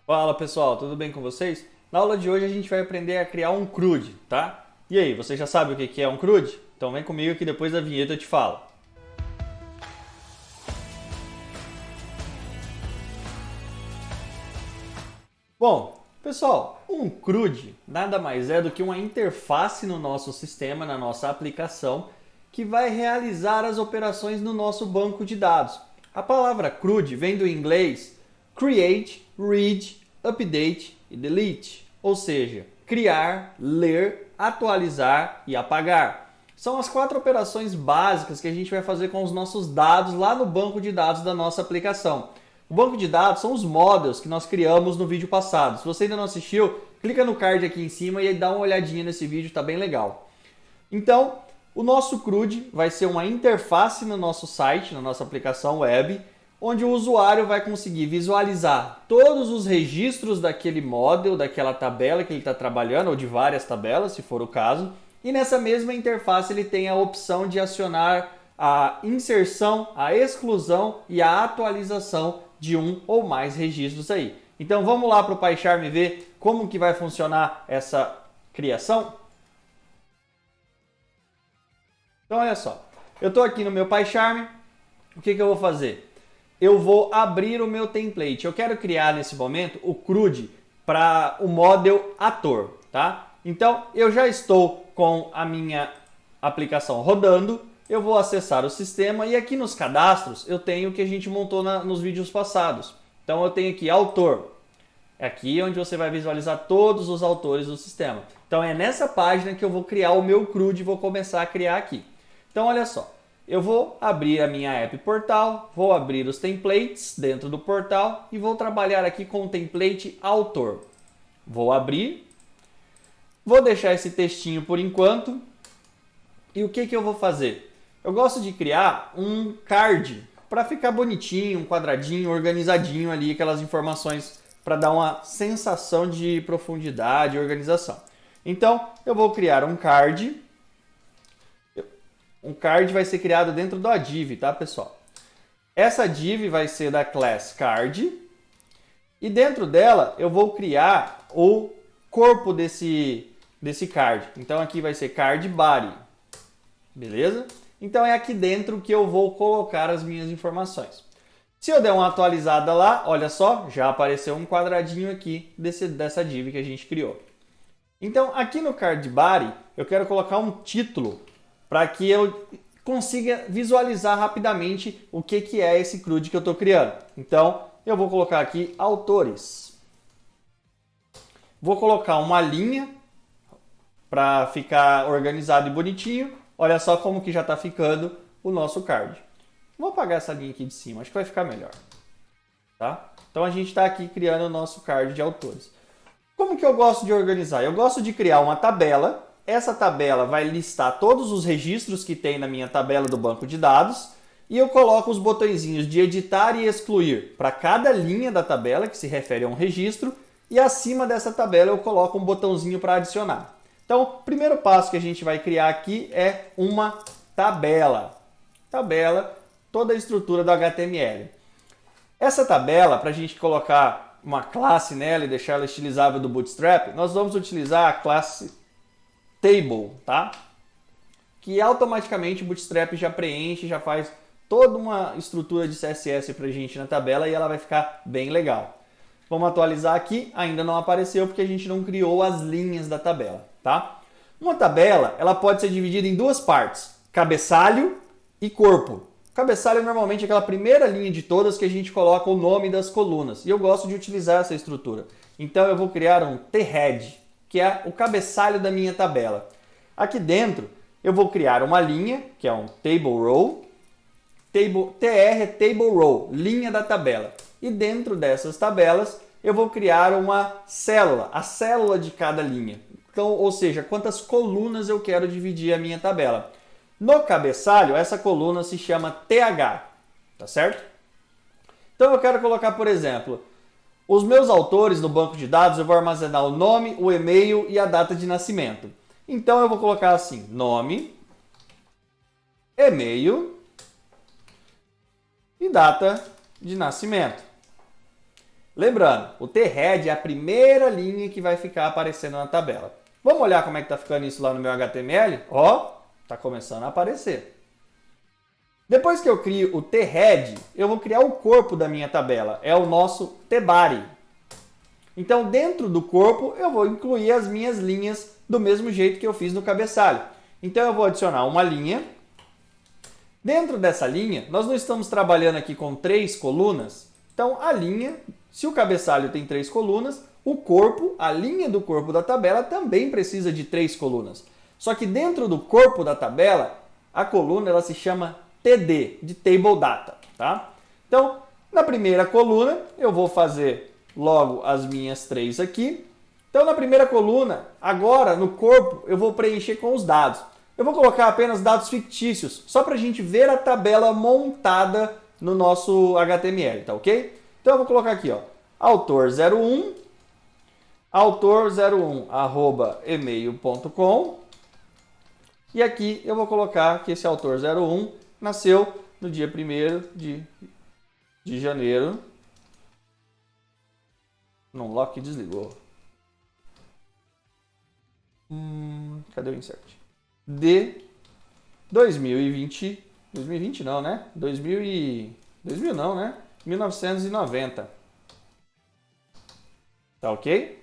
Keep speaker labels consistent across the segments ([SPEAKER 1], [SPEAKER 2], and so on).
[SPEAKER 1] Fala pessoal, tudo bem com vocês? Na aula de hoje a gente vai aprender a criar um CRUD, tá? E aí, você já sabe o que é um CRUD? Então vem comigo que depois da vinheta eu te falo. Bom, pessoal, um CRUD nada mais é do que uma interface no nosso sistema, na nossa aplicação, que vai realizar as operações no nosso banco de dados. A palavra CRUD vem do inglês Create, Read, Update e Delete, ou seja, criar, ler, atualizar e apagar. São as 4 operações básicas que a gente vai fazer com os nossos dados lá no banco de dados da nossa aplicação. O banco de dados são os models que nós criamos no vídeo passado. Se você ainda não assistiu, clica no card aqui em cima e dá uma olhadinha nesse vídeo, tá bem legal. Então, o nosso CRUD vai ser uma interface no nosso site, na nossa aplicação web, onde o usuário vai conseguir visualizar todos os registros daquele model, daquela tabela que ele está trabalhando, ou de várias tabelas, se for o caso. E nessa mesma interface ele tem a opção de acionar a inserção, a exclusão e a atualização de um ou mais registros aí. Então vamos lá para o PyCharm ver como que vai funcionar essa criação? Então olha só, eu estou aqui no meu PyCharm, o que eu vou fazer? Eu vou abrir o meu template. Eu quero criar nesse momento o CRUD para o model ator, tá? Então eu já estou com a minha aplicação rodando, eu vou acessar o sistema e aqui nos cadastros eu tenho o que a gente montou nos vídeos passados. Então eu tenho aqui autor, é aqui onde você vai visualizar todos os autores do sistema. Então é nessa página que eu vou criar o meu CRUD e vou começar a criar aqui. Então olha só, eu vou abrir a minha app portal, vou abrir os templates dentro do portal e vou trabalhar aqui com o template autor. Vou abrir, vou deixar esse textinho por enquanto e o que eu vou fazer? Eu gosto de criar um card para ficar bonitinho, um quadradinho, organizadinho ali, aquelas informações para dar uma sensação de profundidade e organização. Então eu vou criar um card. Um card vai ser criado dentro da div, tá, pessoal? Essa div vai ser da class card e dentro dela eu vou criar o corpo desse card. Então aqui vai ser card body, beleza? Então é aqui dentro que eu vou colocar as minhas informações. Se eu der uma atualizada lá, olha só, já apareceu um quadradinho aqui dessa div que a gente criou. Então aqui no card body eu quero colocar um título para que eu consiga visualizar rapidamente o que é esse CRUD que eu estou criando. Então, eu vou colocar aqui autores. Vou colocar uma linha para ficar organizado e bonitinho. Olha só como que já está ficando o nosso card. Vou apagar essa linha aqui de cima, acho que vai ficar melhor. Tá? Então, a gente está aqui criando o nosso card de autores. Como que eu gosto de organizar? Eu gosto de criar uma tabela. Essa tabela vai listar todos os registros que tem na minha tabela do banco de dados e eu coloco os botõezinhos de editar e excluir para cada linha da tabela que se refere a um registro e acima dessa tabela eu coloco um botãozinho para adicionar. Então, o primeiro passo que a gente vai criar aqui é uma tabela. Tabela, toda a estrutura do HTML. Essa tabela, para a gente colocar uma classe nela e deixar ela estilizável do Bootstrap, nós vamos utilizar a classe Table, tá? Que automaticamente o Bootstrap já preenche, já faz toda uma estrutura de CSS pra gente na tabela e ela vai ficar bem legal. Vamos atualizar aqui, ainda não apareceu porque a gente não criou as linhas da tabela, tá? Uma tabela, ela pode ser dividida em duas partes, cabeçalho e corpo. Cabeçalho é normalmente aquela primeira linha de todas que a gente coloca o nome das colunas e eu gosto de utilizar essa estrutura. Então eu vou criar um T-head, que é o cabeçalho da minha tabela. Aqui dentro eu vou criar uma linha, que é um table row. TR é table row, linha da tabela. E dentro dessas tabelas eu vou criar uma célula, a célula de cada linha. Então, ou seja, quantas colunas eu quero dividir a minha tabela. No cabeçalho, essa coluna se chama TH, tá certo? Então eu quero colocar, por exemplo, os meus autores no banco de dados, eu vou armazenar o nome, o e-mail e a data de nascimento. Então eu vou colocar assim, nome, e-mail e data de nascimento. Lembrando, o T-head é a primeira linha que vai ficar aparecendo na tabela. Vamos olhar como é que está ficando isso lá no meu HTML? Ó, está começando a aparecer. Depois que eu crio o T-head, eu vou criar o corpo da minha tabela. É o nosso T-body. Então, dentro do corpo, eu vou incluir as minhas linhas do mesmo jeito que eu fiz no cabeçalho. Então, eu vou adicionar uma linha. Dentro dessa linha, nós não estamos trabalhando aqui com 3 colunas. Então, a linha, se o cabeçalho tem 3 colunas, o corpo, a linha do corpo da tabela também precisa de 3 colunas. Só que dentro do corpo da tabela, a coluna ela se chama TD, de Table Data. Tá? Então, na primeira coluna, eu vou fazer logo as minhas 3 aqui. Então, na primeira coluna, agora no corpo, eu vou preencher com os dados. Eu vou colocar apenas dados fictícios, só para a gente ver a tabela montada no nosso HTML, tá ok? Então, eu vou colocar aqui, ó, autor01, autor01@email.com, e aqui eu vou colocar que esse autor01 nasceu no dia 1º de janeiro. Não, lock desligou. Cadê o insert? De 2020. 2020 não, né? 2000 não, né? 1990. Tá ok?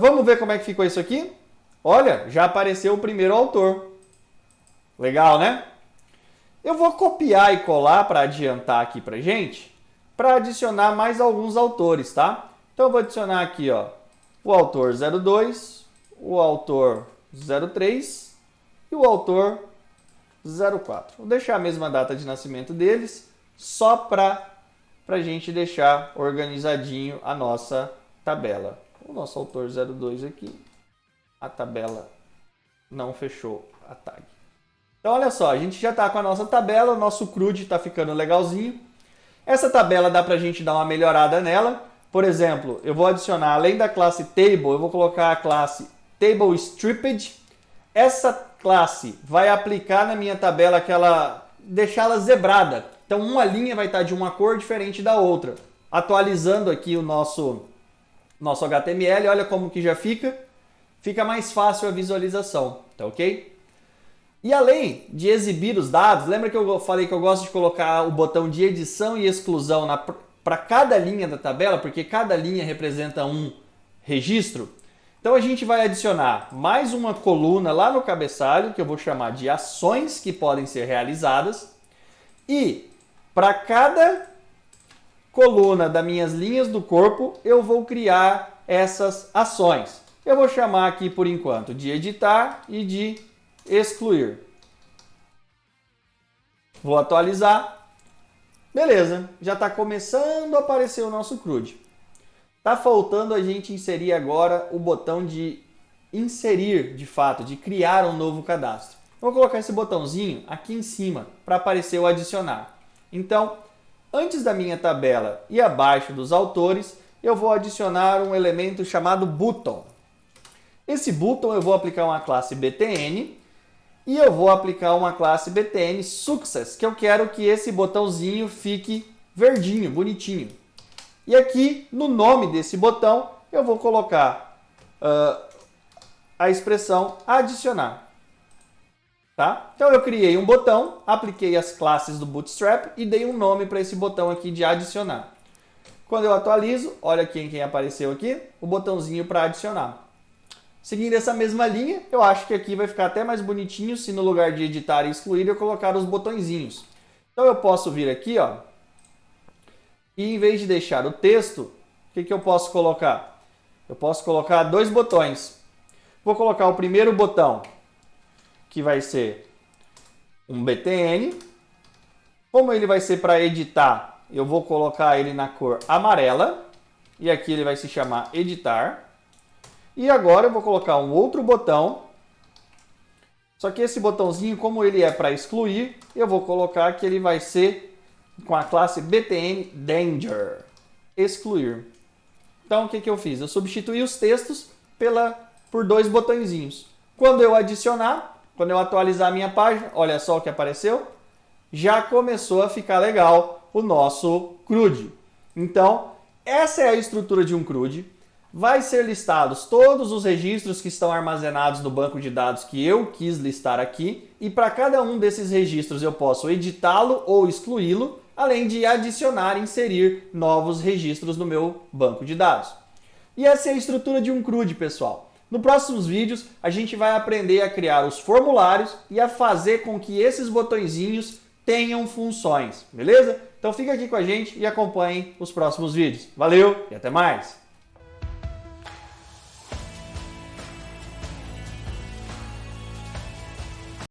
[SPEAKER 1] Vamos ver como é que ficou isso aqui? Olha, já apareceu o primeiro autor. Legal, né? Eu vou copiar e colar para adiantar aqui pra gente, para adicionar mais alguns autores, tá? Então eu vou adicionar aqui, ó, o autor 02, o autor 03 e o autor 04. Vou deixar a mesma data de nascimento deles, só para a gente deixar organizadinho a nossa tabela. O nosso autor 02 aqui, a tabela não fechou a tag. Então olha só, a gente já está com a nossa tabela, o nosso CRUD está ficando legalzinho. Essa tabela dá para a gente dar uma melhorada nela. Por exemplo, eu vou adicionar, além da classe Table, eu vou colocar a classe Table Stripped. Essa classe vai aplicar na minha tabela deixá-la zebrada. Então uma linha vai estar de uma cor diferente da outra. Atualizando aqui o nosso HTML, olha como que já fica. Fica mais fácil a visualização, tá ok? E além de exibir os dados, lembra que eu falei que eu gosto de colocar o botão de edição e exclusão para cada linha da tabela, porque cada linha representa um registro? Então a gente vai adicionar mais uma coluna lá no cabeçalho, que eu vou chamar de ações que podem ser realizadas. E para cada coluna das minhas linhas do corpo, eu vou criar essas ações. Eu vou chamar aqui por enquanto de editar e de excluir. Vou atualizar. Beleza, já está começando a aparecer o nosso CRUD. Está faltando a gente inserir agora o botão de inserir, de fato, de criar um novo cadastro. Vou colocar esse botãozinho aqui em cima para aparecer o adicionar. Então, antes da minha tabela e abaixo dos autores, eu vou adicionar um elemento chamado button. Esse button eu vou aplicar uma classe btn e eu vou aplicar uma classe btn success, que eu quero que esse botãozinho fique verdinho, bonitinho. E aqui no nome desse botão eu vou colocar a expressão adicionar. Tá? Então eu criei um botão, apliquei as classes do Bootstrap e dei um nome para esse botão aqui de adicionar. Quando eu atualizo, olha quem apareceu aqui, o botãozinho para adicionar. Seguindo essa mesma linha, eu acho que aqui vai ficar até mais bonitinho se no lugar de editar e excluir eu colocar os botõezinhos. Então eu posso vir aqui, ó, e em vez de deixar o texto, o que eu posso colocar? Eu posso colocar 2 botões. Vou colocar o primeiro botão, que vai ser um btn. Como ele vai ser para editar, eu vou colocar ele na cor amarela. E aqui ele vai se chamar editar. E agora eu vou colocar um outro botão. Só que esse botãozinho, como ele é para excluir, eu vou colocar que ele vai ser com a classe btn danger. Excluir. Então o que eu fiz? Eu substituí os textos por 2 botõezinhos. Quando eu adicionar, quando eu atualizar a minha página, olha só o que apareceu. Já começou a ficar legal o nosso CRUD. Então, essa é a estrutura de um CRUD. Vai ser listados todos os registros que estão armazenados no banco de dados que eu quis listar aqui, e para cada um desses registros eu posso editá-lo ou excluí-lo, além de adicionar e inserir novos registros no meu banco de dados. E essa é a estrutura de um CRUD, pessoal. Nos próximos vídeos a gente vai aprender a criar os formulários e a fazer com que esses botõezinhos tenham funções, beleza? Então fica aqui com a gente e acompanhem os próximos vídeos. Valeu e até mais!